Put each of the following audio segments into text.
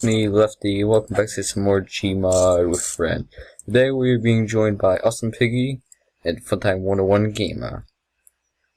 Me, Lefty. Welcome back to some more gmod with friend. Today we are being joined by Awesome Piggy and Funtime 101 Gamer.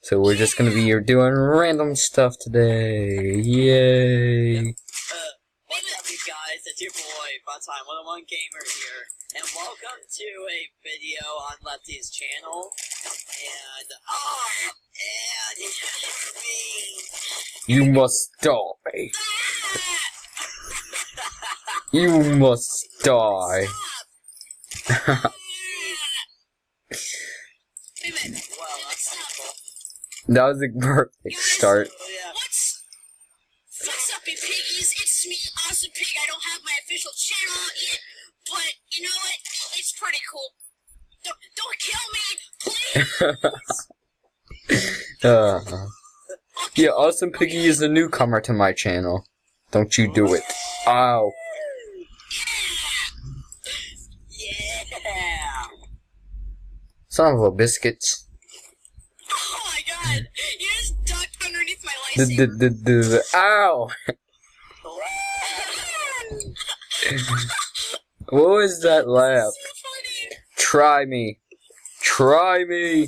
So we're just gonna be here doing random stuff today. Yay! What's up, you guys? It's your boy Funtime 101 Gamer here, and welcome to a video on Lefty's channel. And it's me. You must die. You must die. Well, that's simple. That was a perfect start. Yeah. What's up, you piggies? It's me, Awesome Pig. I don't have my official channel out yet, but you know what? It's pretty cool. Don't kill me, please. Yeah, Awesome Piggy is a newcomer to my channel. Don't you do it. Ow. Yeah. Son of a biscuits. Oh my god! You just ducked underneath my lightsaber. Ow! What was that laugh? So funny. Try me. Try me.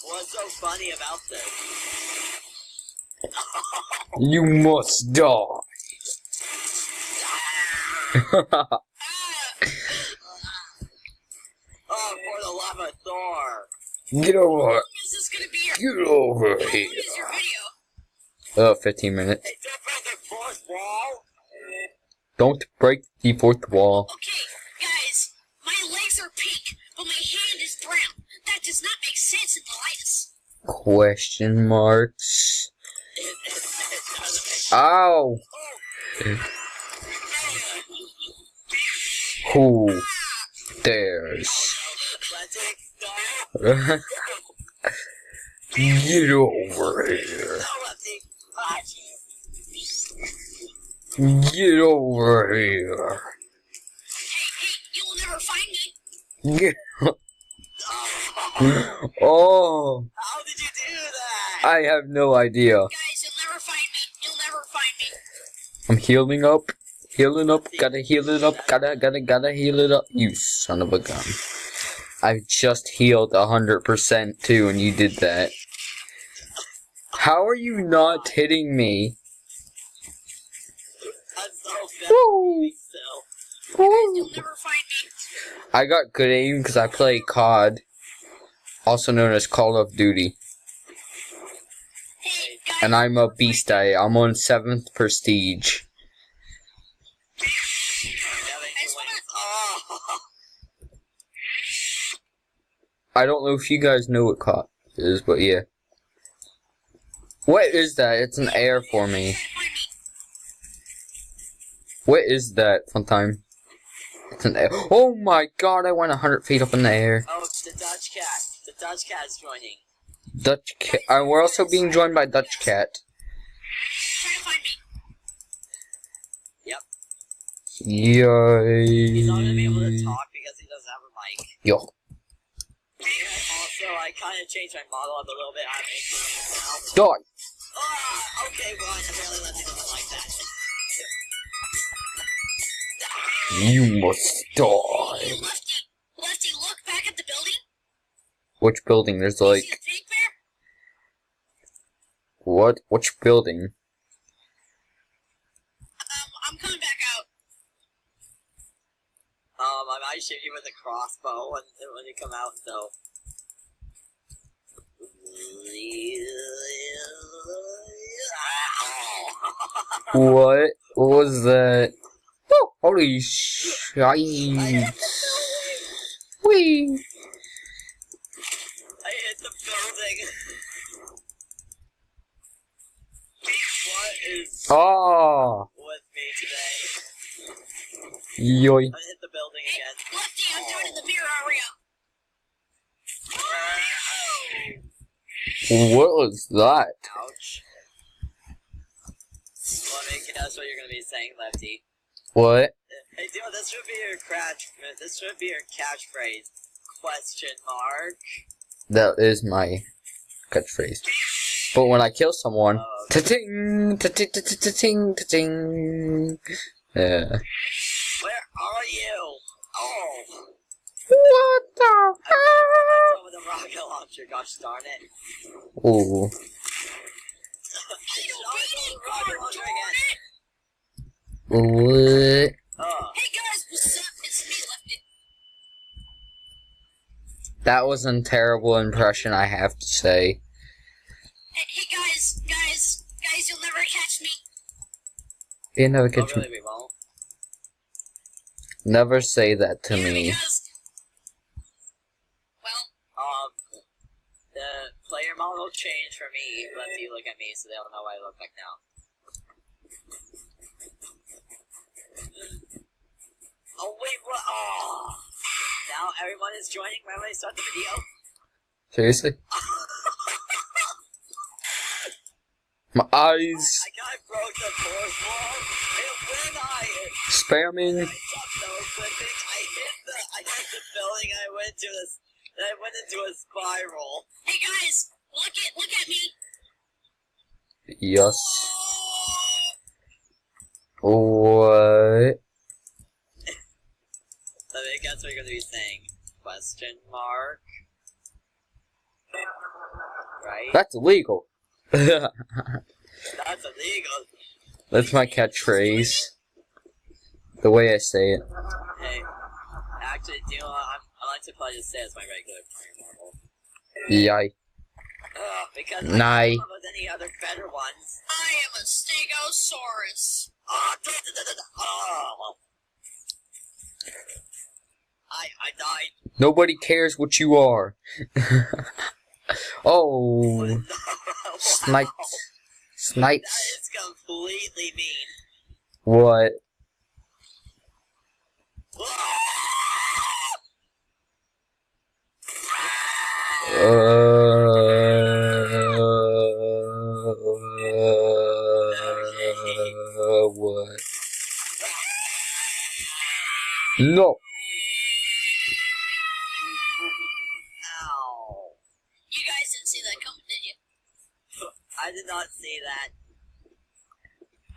What's so funny about this? You must die. Oh, for the love of Thor. Get over. How long is this gonna be your? Get over How long here. is your video? 15 minutes. Hey, don't break the fourth wall. Don't break the fourth wall. Okay, guys, my legs are pink, but my hand is brown. That does not make sense in Politis. Question marks. It doesn't make Ow! Who dares? Lefty, Get over here. no, Lefty. Get over here. Hey, you will never find me. Get. Oh, Oh, how did you do that? I have no idea. Guys, you'll never find me. You'll never find me. I'm healing up. Healing up. Gotta heal it up. Gotta heal it up. You son of a gun. I just healed 100% too, and you did that. How are you not hitting me? I'm so good. Woo! Still. You'll never find me. I got good aim because I play COD, also known as Call of Duty, Hey, guys. and I'm a beast. I'm on 7th prestige. Oh. I don't know if you guys know what COD is, but yeah. What is that? It's an air for me. What is that, Funtime? It's an air. Oh my god, I went 100 feet up in the air. Oh, it's the Dutch cat. The Dutch cat's joining. Dutch cat. We're also being joined by Dutch cat. Try to find me. Yep. Yay. He's not gonna be able to talk because he doesn't have a mic. Yo. And also, I kind of changed my model up a little bit. I'm making it now. Die. Okay, well, apparently Lefty doesn't like that. You must Hey, die. Lefty, look back at the building. Which building? There's See like the pink bear? what? Which building? I'm coming back out. I might shoot you with a crossbow when you come out, so. What was that? Oh, holy shit! Wee! I hit the building. What is Ah! with me today? Yoy! I hit the building Hey, again. Lefty, I'm down in the mirror area. What was that? Ouch. Let me guess what you're gonna be saying, Lefty. What? Hey, dude, this should be your catchphrase. Question mark. That is my catchphrase. But when I kill someone, ta-ting, ta-ting, ta-ting, ta-ting, Yeah. Where are you? Oh. What the I hell? with a rocket launcher, gosh darn it. Ooh. Rocket launcher again. What? Hey guys, what's up? It's me, Lefty. That was a terrible impression, I have to say. Hey guys, you'll never catch me. You never Oh, catch really, me. we won't? Never say that to Yeah, me. because, well, The player model changed for me. Let you look at me so they don't know what I look like now. Oh, wait, what? Oh. Now everyone is joining right when I start the video. Seriously? My eyes I kind of broke the fourth wall, and when I spamming. stopped those things, I hit the building, I went into a spiral. hey guys, look at me. Yes. What? I think that's what you're gonna be saying. Question mark. Right? That's illegal. That's illegal. That's my catchphrase. The way I say it. Hey, actually, do you know what? I like to probably just say it's my regular player model. Yay. Because I Nay. don't know about any other better ones. I am a Stegosaurus. Oh, I died. Nobody cares what you are. Oh. Sniped. That Snipes. is completely mean. What? What? No. Ow. You guys didn't see that coming, did you? I did not see that.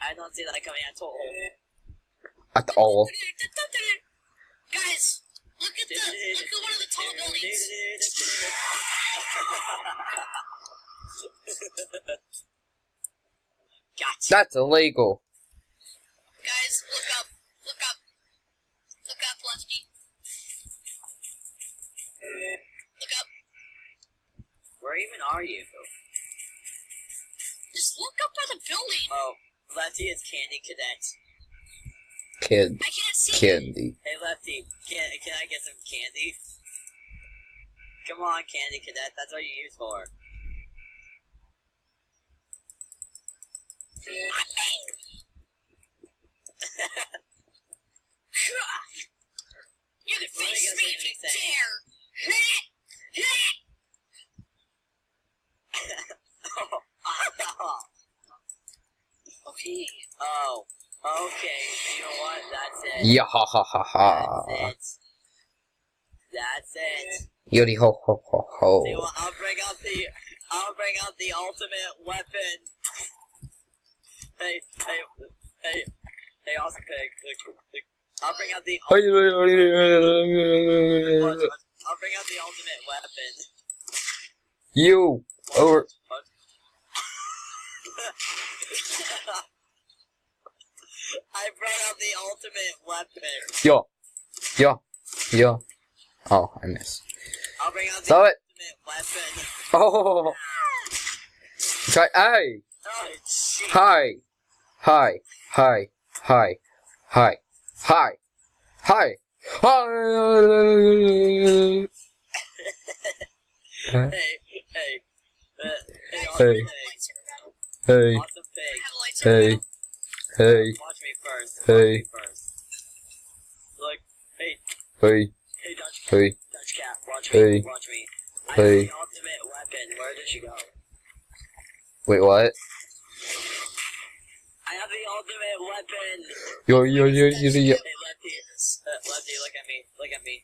I don't see that coming at all. At all. Guys, look at one of the tall buildings. Gotcha. That's illegal. Guys, look up, Lefty. Look up. Where even are you? Just look up by the building. Oh, Lefty is Candy Cadet. Kid. I can't see. Candy. Hey Lefty, can I get some candy? Come on, Candy Cadet, that's what you're used for. You can face What are me you if you gonna say? dare. Okay. Oh, okay, you know what, that's it. Yeah, ha ha ha ha. That's it. Yuri ho ho ho ho. See what, I'll bring out the ultimate weapon. Hey, awesome pig. Look. I'll bring out the I'll bring out the ultimate weapon. You over. I brought out the ultimate weapon. Yo. Oh, I missed. I'll bring out the Saw it. ultimate weapon. Oh. Try. Hey. Oh, shit. Hi. Hey, Hey. Hey. Awesome pig. Hey. Hey. Watch me first. Hey. Look. Hey, Hey. Dutch Hey. cat. Watch Hey. me. I have Hey. the ultimate weapon. Where did she go? Wait, what? I have the ultimate weapon. Yo. Hey, Lefty, look at me.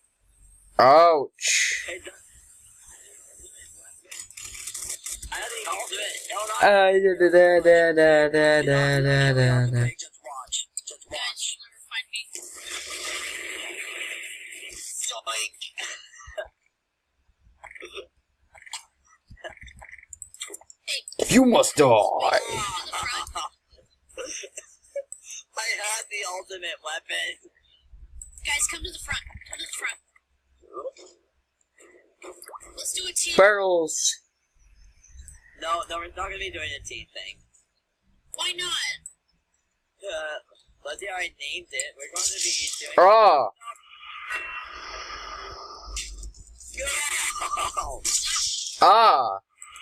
Ouch. Hey, I have the ultimate. Hold on. Da. Just watch. Yoink. You must die. I have the ultimate weapon. Guys, come to the front. Come to the front. Let's do a team. Barrels. No, we're not gonna be doing a team thing. Why not? Let's see how I named it. We're going to be doing. Ah. Go! Ah.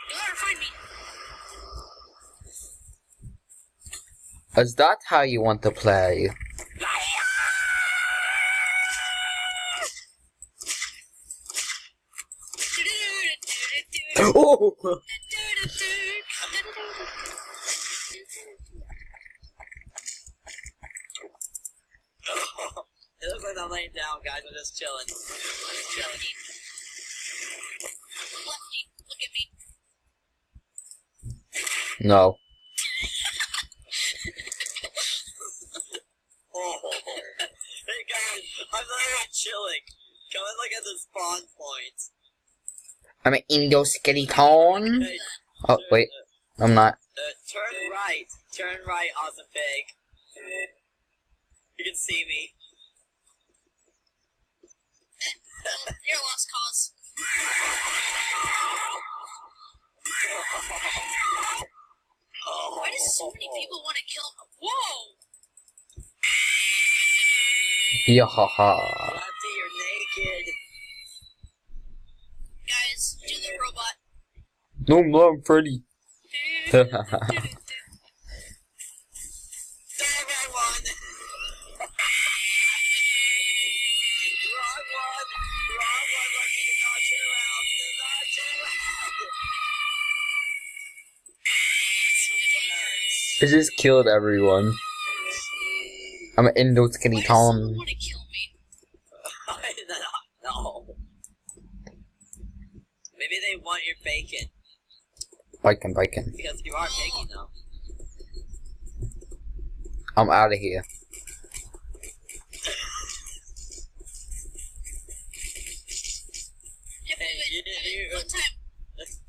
You'll never find me. Is that how you want to play? Oh. It looks like I'm laying down, guys. I'm just chilling. Lefty, look at me. No. Oh. Hey guys, I'm literally chilling. Come and look at the spawn point. I'm an endoskeleton. Hey, Oh wait, I'm not. turn right. Turn right, awesome pig. You can see me. You're a lost cause. Why do so many people want to kill me? Whoa! Yahaha. Lefty, you're naked. Guys, do the robot. No, I'm Freddy. Everyone! Wrong one! Wrong one! Lefty, do not turn around! Do not turn around! I just killed everyone. I'm an Why does endoskeleton. someone want to kill me? No. Maybe they want your bacon. Bacon. Because you are bacon now. I'm out of here. Hey, wait,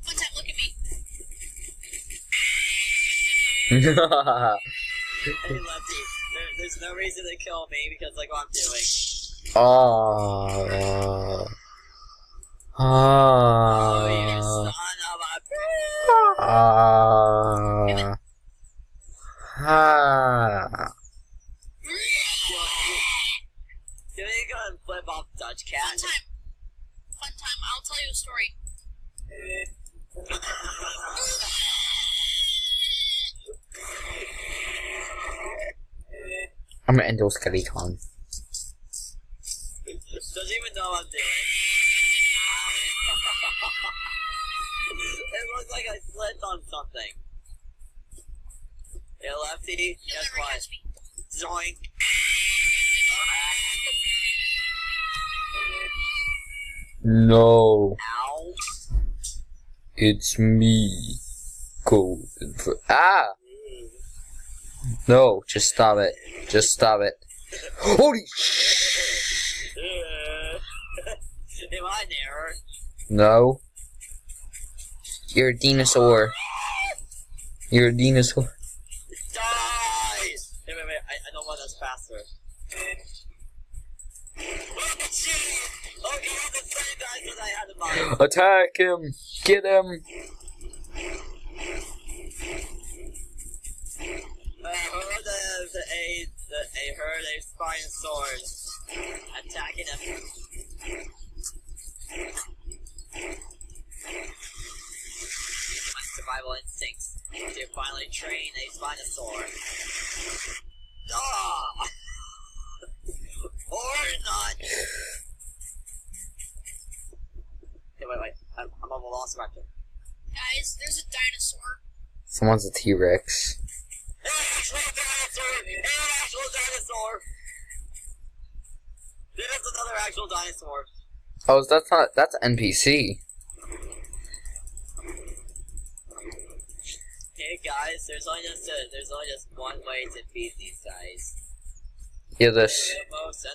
one time, look at me. Hey, Lefty, there's no reason to kill me because like what I'm doing. Oh. Oh, you Ah. son of a Ah. Ah. Can we go and flip off Dutch Fun Cat? time. I'll tell you a story. I'm an endoskeleton. Doesn't even know what I'm doing. It looks like I slipped on something. Hey, Lefty, You'll guess never what? catch me. Zoink. No, Ow. it's me. Golden for No, just stop it. Just stop it. Holy sh! Am I an error? No. You're a dinosaur. You're a dinosaur. Die! Wait, I know one that's faster. Okay, he's the same guy that I had in mind. Attack him! Get him! I heard a Spinosaurus attacking him. Using my survival instincts to finally train a Spinosaur. Ah! Or not! Okay, wait. I'm on the Velociraptor. Guys, there's a dinosaur. Someone's a T-Rex. An actual dinosaur! An actual dinosaur! There's another actual dinosaur. Oh, that's NPC. Hey guys, there's only just one way to beat these guys. Yeah, this. The most